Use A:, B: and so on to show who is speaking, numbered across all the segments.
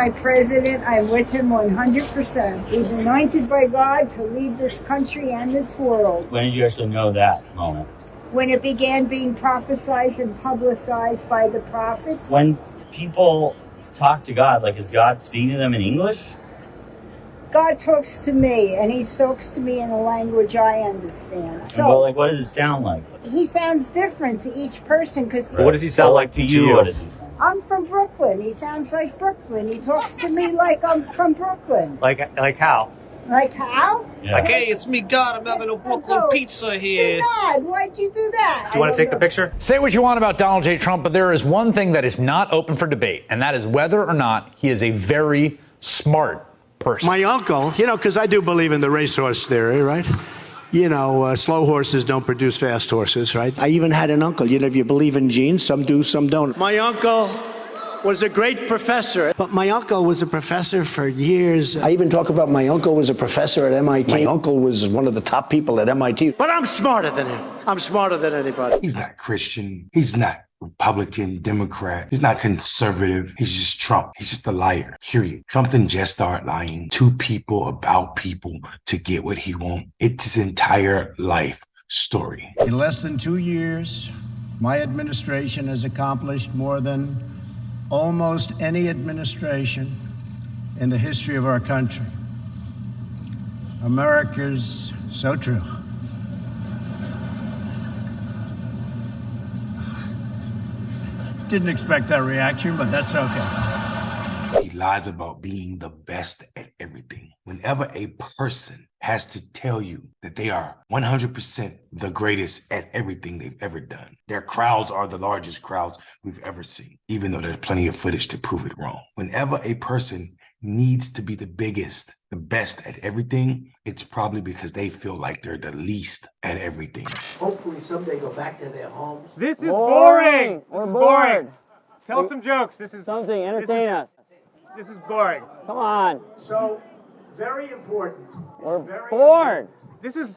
A: my president. I'm with him 100%. He's anointed by God to lead this country and this world.
B: When did you actually know that moment?
A: When it began being prophesied and publicized by the prophets.
B: When people talk to God, like, is God speaking to them in English?
A: God talks to me, and he talks to me in a language I understand. So,
B: well, like, what does it sound like?
A: He sounds different to each person. Because
C: What does he sound like to you?
B: What does he sound?
A: I'm from Brooklyn. He sounds like Brooklyn. He talks to me like I'm from Brooklyn.
C: Like how?
A: Like how?
B: Yeah.
D: Like, hey, it's me, God. I'm having a Brooklyn pizza here.
A: God, why'd you do that?
C: Do you want to take the picture?
E: Say what you want about Donald J. Trump, but there is one thing that is not open for debate, and that is whether or not he is a very smart person.
F: My uncle, because I do believe in the racehorse theory, right? Slow horses don't produce fast horses, right? I even had an uncle. If you believe in genes, some do, some don't. My uncle was a great professor, but my uncle was a professor for years. I even talk about my uncle was a professor at MIT. My uncle was one of the top people at MIT. But I'm smarter than him. I'm smarter than anybody.
G: He's not Christian. He's not Republican, Democrat. He's not conservative. He's just Trump. He's just a liar, period. Trump didn't just start lying to people about people to get what he wants. It's his entire life story.
F: In less than 2 years, my administration has accomplished more than almost any administration in the history of our country. America's so true. Didn't expect that reaction, but that's okay.
G: He lies about being the best at everything. Whenever a person has to tell you that they are 100% the greatest at everything they've ever done, their crowds are the largest crowds we've ever seen, even though there's plenty of footage to prove it wrong. Whenever a person needs to be the biggest, the best at everything, it's probably because they feel like they're the least at everything.
F: Hopefully someday go back to their homes.
H: This is boring.
I: We're bored.
H: Tell some jokes. This is
I: something. Entertain us.
H: This is boring.
I: Come on.
F: So, very important.
I: We're bored.
H: This is.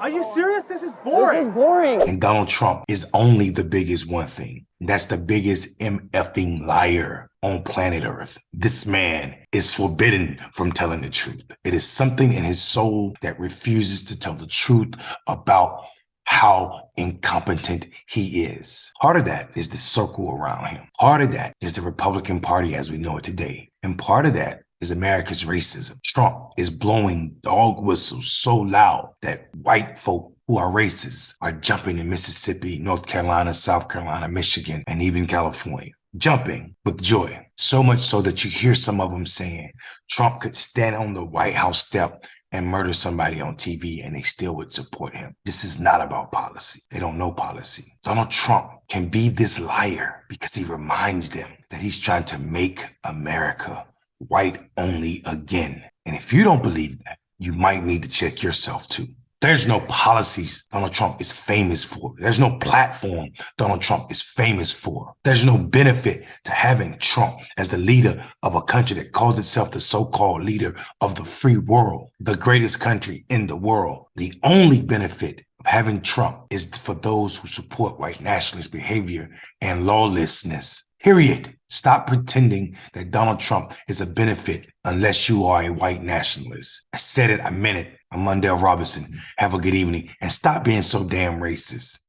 H: Are you serious? This is boring.
I: This is boring.
G: And Donald Trump is only the biggest one thing. That's the biggest MFing liar on planet Earth. This man is forbidden from telling the truth. It is something in his soul that refuses to tell the truth about how incompetent he is. Part of that is the circle around him. Part of that is the Republican Party as we know it today. And part of that is America's racism. Trump is blowing dog whistles so loud that white folk who are racist are jumping in Mississippi, North Carolina, South Carolina, Michigan, and even California. Jumping with joy. So much so that you hear some of them saying Trump could stand on the White House step and murder somebody on TV and they still would support him. This is not about policy. They don't know policy. Donald Trump can be this liar because he reminds them that he's trying to make America white only again. And if you don't believe that, you might need to check yourself too. There's no policies Donald Trump is famous for. There's no platform Donald Trump is famous for. There's no benefit to having Trump as the leader of a country that calls itself the so-called leader of the free world, the greatest country in the world. The only benefit of having Trump is for those who support white nationalist behavior and lawlessness. Period. Stop pretending that Donald Trump is a benefit unless you are a white nationalist. I said it, I meant it. I'm Mondale Robinson. Have a good evening and stop being so damn racist.